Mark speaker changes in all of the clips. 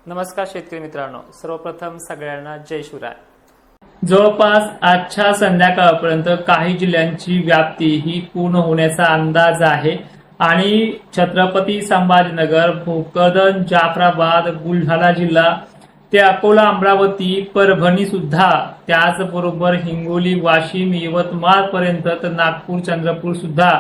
Speaker 1: नमस्कार शेतकरी मित्रांनो, सर्वप्रथम सगळ्यांना जय शिवराय। जवळपास आजच्या संध्याकाळपर्यंत काही जिल्ह्यांची व्याप्ती ही पूर्ण होण्याचा अंदाज आहे आणि छत्रपती संभाजीनगर, भोकरदन, जाफराबाद, बुलढाणा जिल्हा ते अकोला, अमरावती, परभणी सुद्धा, त्याचबरोबर हिंगोली, वाशिम, यवतमाळ पर्यंत तर नागपूर, चंद्रपूर सुद्धा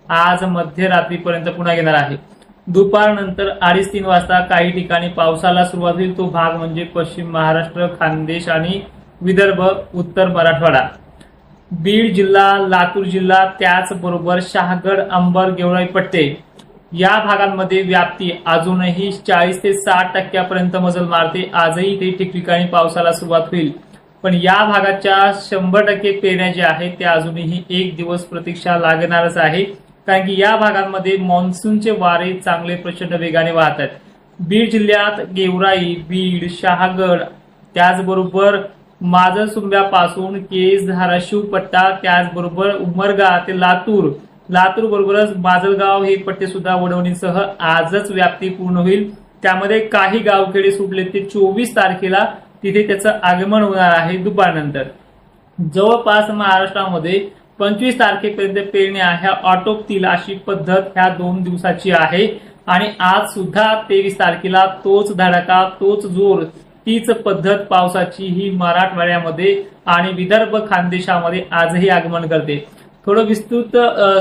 Speaker 1: आज मध्यरात्रीपर्यंत पुन्हा येणार आहे। दुपारनंतर 2:30-3 वाजता काही ठिकाणी पावसाला सुरुवात होईल। तो भाग म्हणजे पश्चिम महाराष्ट्र, खानदेश आणि विदर्भ, उत्तर मराठवाडा, बीड जिल्हा, लातूर जिल्हा, त्याचबरोबर शहागड, अंबर, गेवराई पट्टे या भागांमध्ये व्याप्ती अजूनही 40 ते 60% मजल मारते। आजही ते ठिकठिकाणी पावसाला सुरुवात होईल, पण या भागाच्या 100% पेरण्या ज्या आहेत त्या अजूनही 1 दिवस प्रतीक्षा लागणारच आहे, कारण की या भागांमध्ये मान्सूनचे वारे चांगले प्रचंड वेगाने वाहत आहेत। बीड जिल्ह्यात गेवराई, बीड, शहागड, त्याचबरोबर माजलसुंब्यापासून केज, धाराशिव पट्टा, त्याचबरोबर उमरगा ते लातूर बरोबरच माजलगाव हे पट्टे सुद्धा वडवणीसह आजच व्याप्ती पूर्ण होईल। त्यामध्ये काही गावखेडे सुटले ते 24 तारखेला तिथे त्याचं आगमन होणार आहे दुपारनंतर। जवळपास महाराष्ट्रामध्ये 25 तारखेपर्यंत पेरण्या ह्या आटोपतील अशी पद्धत ह्या 2 दिवसाची आहे आणि आज सुद्धा 23 तारखेला तोच धडाका, तोच जोर, तीच पद्धत पावसाची ही मराठवाड्यामध्ये आणि विदर्भ, खानदेशामध्ये आजही आगमन करते। थोडं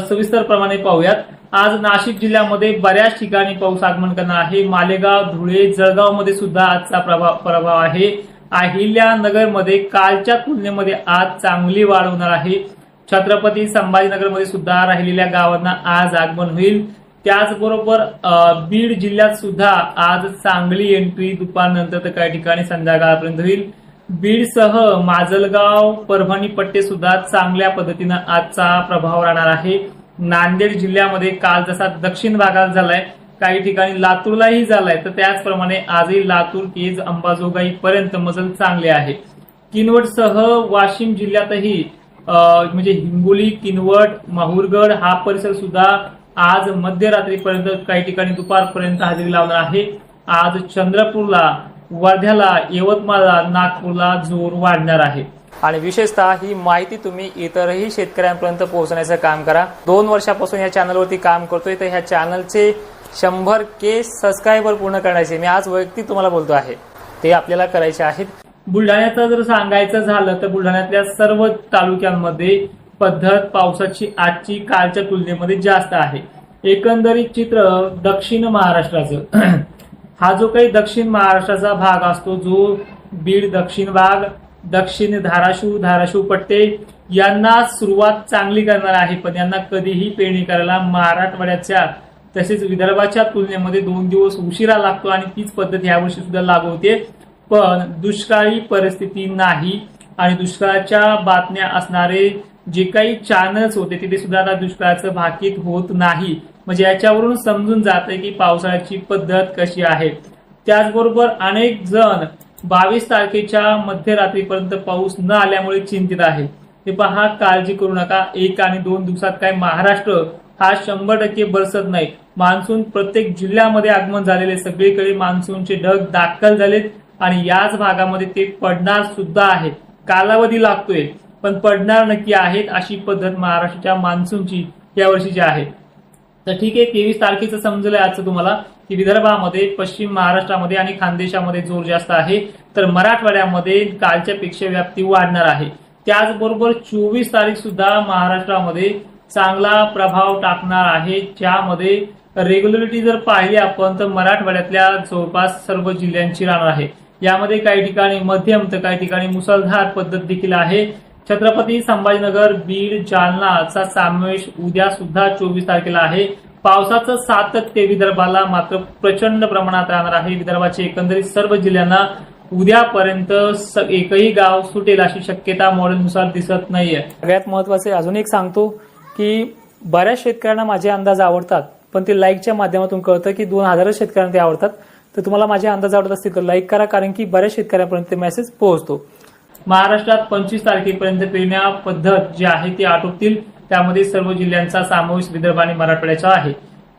Speaker 1: सविस्तर प्रमाणे पाहूयात। आज नाशिक जिल्ह्यामध्ये बऱ्याच ठिकाणी पाऊस आगमन करणार आहे। मालेगाव, धुळे, जळगाव मध्ये सुद्धा आजचा प्रभाव आहे। अहिल्यानगरमध्ये कालच्या तुलनेमध्ये आज चांगली वाढ होणार आहे। छत्रपती संभाजीनगरमध्ये सुद्धा राहिलेल्या गावांना आज आगमन होईल। त्याचबरोबर बीड जिल्ह्यात सुद्धा आज चांगली एंट्री दुपारनंतर तर काही ठिकाणी संध्याकाळपर्यंत होईल। बीडसह माजलगाव, परभणी पट्टे सुद्धा चांगल्या पद्धतीने आजचा प्रभाव राहणार आहे। नांदेड जिल्ह्यामध्ये काल जसा दक्षिण भागात झालाय, काही ठिकाणी लातूरलाही झालाय, तर त्याचप्रमाणे आजही लातूर, केज, अंबाजोगाई पर्यंत मजल चांगले आहे। किनवटसह वाशिम जिल्ह्यातही म्हणजे हिंगोली, किनवट, माहूरगड हा परिसर सुद्धा आज मध्यरात्रीपर्यंत, काही ठिकाणी दुपारपर्यंत हजेरी लावणार आहे। आज चंद्रपूरला, वर्ध्याला, यवतमाळला, नागपूरला जोर वाढणार आहे आणि विशेषतः ही माहिती तुम्ही इतरही शेतकऱ्यांपर्यंत पोहोचण्याचं काम करा। 2 वर्षापासून या चॅनलवरती काम करतोय, तर ह्या चॅनलचे 100K सबस्क्रायबर पूर्ण करण्याचे मी आज वैयक्तिक तुम्हाला बोलतो आहे, ते आपल्याला करायचे आहेत। बुलढाण्याचं जर सांगायचं झालं तर बुलढाण्यातल्या सर्व तालुक्यांमध्ये पद्धत पावसाची आजची कालच्या तुलनेमध्ये जास्त आहे। एकंदरीत चित्र दक्षिण महाराष्ट्राचं हा जो काही दक्षिण महाराष्ट्राचा भाग असतो, जो बीड दक्षिण भाग, दक्षिण धाराशिव पट्टे यांना सुरुवात चांगली करणार आहे, पण यांना कधीही पेरणी करायला मराठवाड्याच्या तसेच विदर्भाच्या तुलनेमध्ये 2 दिवस उशिरा लागतो आणि तीच पद्धत यावर्षी सुद्धा लागू होते। पण दुष्काळी परिस्थिती नाही आणि दुष्काळाच्या बातम्या असणारे जे काही चॅनल्स होते तिथे सुद्धा आता दुष्काळाचं भाकीत होत नाही, म्हणजे याच्यावरून समजून जाते की पावसाळ्याची पद्धत कशी आहे। त्याचबरोबर अनेक जण 22 तारखेच्या मध्यरात्रीपर्यंत पाऊस न आल्यामुळे चिंतित आहे। ते पहा, काळजी करू नका, 1 आणि 2 दिवसात काय महाराष्ट्र हा 100% बरसत नाही। मान्सून प्रत्येक जिल्ह्यामध्ये आगमन झालेले, सगळीकडे मान्सूनचे ढग दाखल झालेत आणि याच भागामध्ये ते पडणार सुद्धा आहे। कालावधी लागतोय पण पडणार नक्की आहेत, अशी पद्धत महाराष्ट्राच्या मान्सूनची या वर्षीची आहे। तर ठीक आहे, 23 तारखेचं समजलंय आजचं तुम्हाला की विदर्भामध्ये, पश्चिम महाराष्ट्रामध्ये आणि खानदेशामध्ये जोर जास्त आहे, तर मराठवाड्यामध्ये कालच्या पेक्षा व्याप्ती वाढणार आहे। त्याचबरोबर 24 तारीख सुद्धा महाराष्ट्रामध्ये चांगला प्रभाव टाकणार आहे, ज्यामध्ये रेग्युलरिटी जर पाहिली आपण तर मराठवाड्यातल्या जवळपास सर्व जिल्ह्यांची राहणार आहे। यामध्ये काही ठिकाणी मध्यम तर काही ठिकाणी मुसळधार पद्धत देखील आहे। छत्रपती संभाजीनगर, बीड, जालनाचा समावेश उद्या सुद्धा 24 तारखेला आहे। पावसाचं सातत्य विदर्भाला मात्र प्रचंड प्रमाणात राहणार आहे। विदर्भाचे एकंदरीत सर्व जिल्ह्यांना उद्यापर्यंत एकही गाव सुटेल अशी शक्यता मॉडेलनुसार दिसत नाहीये। सगळ्यात महत्वाचे अजून एक सांगतो की बऱ्याच शेतकऱ्यांना माझे अंदाज आवडतात, पण ते लाईकच्या माध्यमातून कळतं की 2000 शेतकऱ्यांना ते आवडतात। तर तुम्हाला माझे अंदाज आवडत असतील तर लाईक करा, कारण की बऱ्याच शेतकऱ्यांपर्यंत ते मेसेज पोहोचतो। महाराष्ट्रात 25 तारखेपर्यंत पेरण्या पद्धत जी आहे ती आटोपतील, त्यामध्ये सर्व जिल्ह्यांचा समावेश विदर्भ आणि मराठवाड्याचा आहे।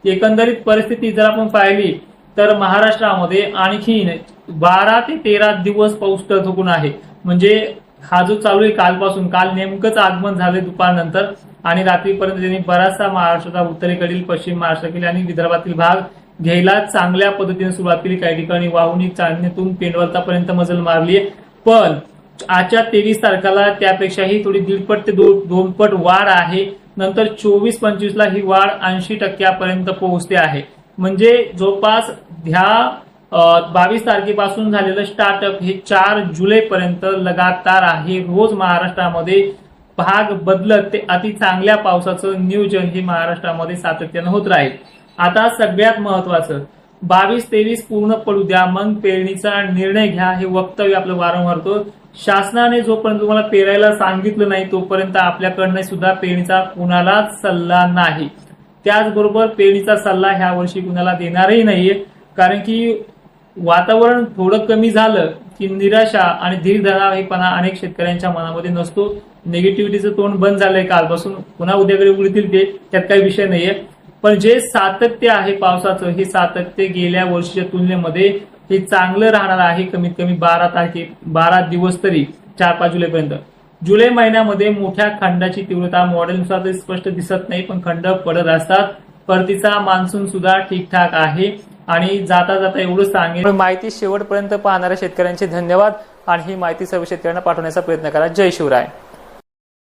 Speaker 1: एकंदरीत परिस्थिती जर आपण पाहिली तर महाराष्ट्रामध्ये आणखी 12 ते 13 दिवस पाऊस थकून आहे. म्हणजे हा जो चालू आहे कालपासून, काल नेमकंच आगमन झाले दुपारनंतर आणि रात्रीपर्यंत त्यांनी बराचसा महाराष्ट्राचा उत्तरेकडील, पश्चिम महाराष्ट्रातील आणि विदर्भातील भाग घ्यायला चांगल्या पद्धतीने सुरुवात केली. काही ठिकाणी वाहुनी चांदणीतून पेंडवलतापर्यंत मजल मारली आहे. पण आजच्या 23 तारखेला त्यापेक्षाही थोडी 1.5 ते 2 पट वाढ आहे. नंतर 24-25 ला ही वाढ 80% पोहोचते आहे. म्हणजे जवळपास ह्या 22 तारखेपासून झालेलं स्टार्टअप हे 4 जुलैपर्यंत लगातार आहे. रोज महाराष्ट्रामध्ये भाग बदलत ते अति चांगल्या पावसाचं नियोजन हे महाराष्ट्रामध्ये सातत्यानं होत राहील. आता सगळ्यात महत्वाचं 22-23 पूर्ण पडू द्या, मग पेरणीचा निर्णय घ्या, हे वक्तव्य आपलं वारंवार होतं. शासनाने जोपर्यंत तुम्हाला पेरायला सांगितलं नाही तोपर्यंत आपल्याकडनं सुद्धा पेरणीचा कुणालाच सल्ला नाही. त्याचबरोबर पेरणीचा सल्ला ह्या वर्षी कुणाला देणारही नाहीये. कारण की वातावरण थोडं कमी झालं की निराशा आणि धीर धरावेपणा अनेक शेतकऱ्यांच्या मनामध्ये नसतो. निगेटिव्हिटीचं तोंड बंद झालंय कालपासून, पुन्हा उद्याकडे उडतील ते, त्यात काही विषय नाहीये. पण जे सातत्य आहे पावसाचं, हे सातत्य गेल्या वर्षीच्या तुलनेमध्ये हे चांगलं राहणार आहे. कमीत कमी 12 दिवस तरी 4-5 जुलैपर्यंत. जुलै महिन्यामध्ये मोठ्या खंडाची तीव्रता मॉडेलनुसार स्पष्ट दिसत नाही, पण खंड पडत असतात. परतीचा मान्सून सुद्धा ठीकठाक आहे. आणि जाता जाता एवढं सांगेन, माहिती शेवटपर्यंत पाहणाऱ्या शेतकऱ्यांचे धन्यवाद आणि ही माहिती सर्व शेतकऱ्यांना पाठवण्याचा प्रयत्न करा. जय शिवराय.